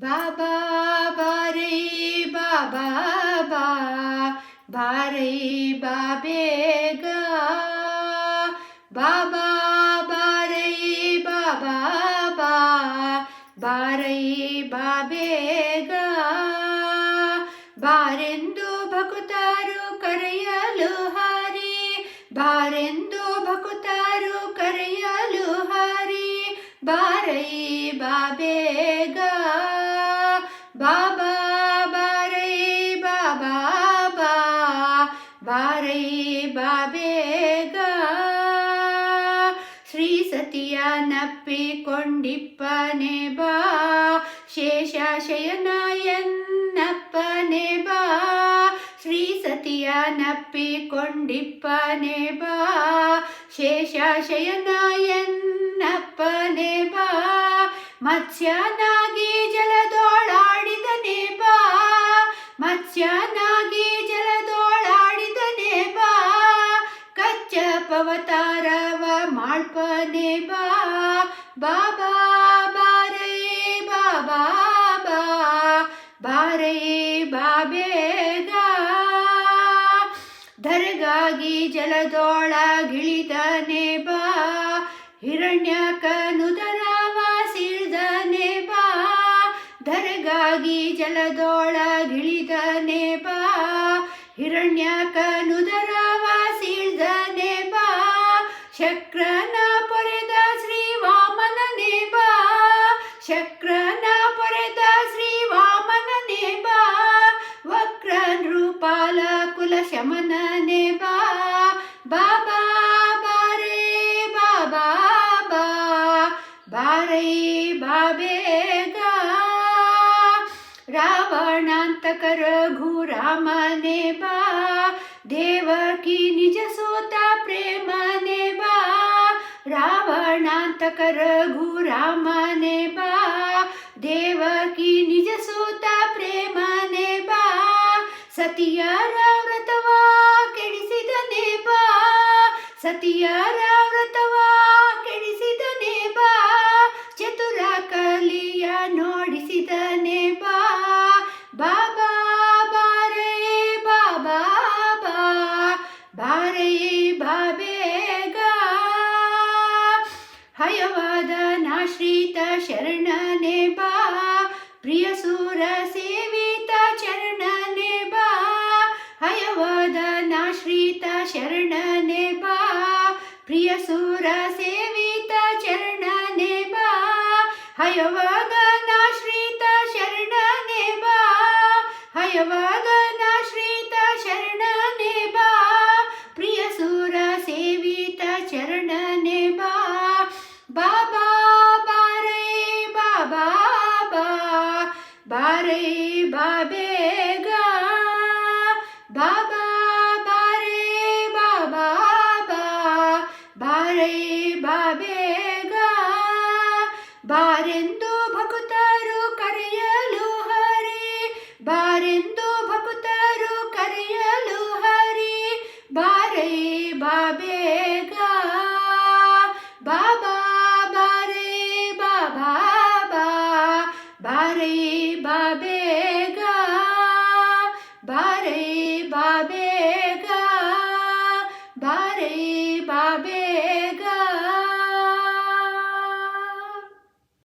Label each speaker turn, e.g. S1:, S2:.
S1: ಬಾಬಾ ಬಾರೈ ಬಾಬಾ ಬಾ ಬಾರೈ ಬಾಬೇಗ ಬಾಬಾ ಬಾರೈ ಬಾಬಾ ಬಾ ಬಾರೈ ಬಾಬೇಗ ಬಾರೆಂದು ಭಕುತಾರು ಕರೆಯಲು ಹಾರಿ ಬಾರೆಂದು ಭಕುತಾರು ಕರೆಯಲು ಹಾರಿ ಬಾರೈ ಬಾಬೇಗ ಬಾಬಾ ಬಾರೈ ಬಾಬಾ ಬಾ ಬಾರೈ ಬಾಬೇಗ ಶ್ರೀ ಸತಿಯ ನಪ್ಪಿಕೊಂಡಿಪ್ಪನೆ ಬಾ ಶೇಷಶಯನಯನ್ನಪ್ಪನೆ ಬಾ ಶ್ರೀ ಸತಿಯ ನಪ್ಪಿಕೊಂಡಿಪ್ಪನೆ ಬಾ ಶೇಷಶಯನಯನ್ನಪ್ಪನೆ ಬಾ ಮತ್ಸ್ಯನಾಗಿ ಜಲದೋಳಾಡಿದನೆ ಬಾ ಮತ್ಸ್ಯನಾಗಿ ಜಲದೋಳಾಡಿದನೆ ಬಾ ಕಚ್ಚಪವತಾರವ ಮಾಡ್ಪನೆ ಬಾ ಬಾಬಾ ಬಾರೈ ಬಾಬಾ ಬಾ ಬಾರೈ ಬಾಬೇಗ ಧರೆಗಾಗಿ ಜಲದೋಳಗಿಳಿದನೆ ಬಾ ಹಿರಣ್ಯಕನುದರವ ಸಿಳ್ದನೆ ಬಾ ಧರೆಗಾಗಿ ಜಲದೋಳಗಿಳಿದನೆ ಬಾ ಹಿರಣ್ಯಕನುದರವ ಸಿಳ್ದನೆ ಬಾ ಶಕ್ರನ ಪೊರೆದ ಶ್ರೀ ವಾಮನನೆ ಬಾ ಶಕ್ರನ ಪೊರೆದ ಶ್ರೀ ವಾಮನನೆ ಬಾ ವಕ್ರ ನೃಪಾಲ ಕುಲ ಶಮನನೆ ಬಾ ಬಾಬಾ ಬಾರೈ ಬಾಬಾ ಬಾ ಬಾರೈ ಬಾಬೇಗ ರಾವಣಾಂತಕ ರಘುರಾಮನೆ ಬಾ ದೇವಕಿ ನಿಜ ಸೂತ ಪ್ರೇಮನೆ ಬಾ ರಾವಣಾಂತಕ ರಘುರಾಮನೆ ಬಾ ದೇವಕಿ ನಿಜ ಸೂತ ಪ್ರೇಮನೆ ಬಾ ಸತಿಯರ ವ್ರತವ ಕೆಡಿಸಿದನೆ ಬಾ ಸತಿಯರ ವ್ರತವ ಕೆಡಿಸಿದನೆ ಬಾ ಚತುರ ಕಲಿಯ ನೋಡಿಸಿದನೆ ಬಾ ಬಾಬಾ ಬಾರೈ ಬಾಬಾ ಬಾ ಬಾರೈ ಬಾಬೇಗ ಹಯವದನಾಶ್ರಿತ ಶರಣನೆ ಬಾ ಪ್ರಿಯಸೂರ ಸೇವಿತ ಚರಣನೆ ಬಾ ಹಯವದನಾಶ್ರಿತ ಶರಣನೆ ಬಾ ಪ್ರಿಯಸೂರ ಸೇವಿತ ಚರಣನೆ ಬಾ ಹಯವದನಾಶ್ರಿತ ಶರಣನೆ ಬಾ ಹಯವದನಾಶ್ರಿತ ಶರಣನೆ ಬಾ ಪ್ರಿಯಸೂರ ಸೇವಿತ ಚರಣನೆ ಬಾ ಬಾಬಾ ಬಾರೈ ಬಾಬಾ ಬಾ ಬಾರೈ ಬಾಬೇಗ ಬಾಬಾ ಬಾರೈ ಬಾಬಾ ಬಾ ಬಾರೈ ಬಾಬೇಗ ಬಾರೆಂದು ಭಕುತರು ಕರೆಯ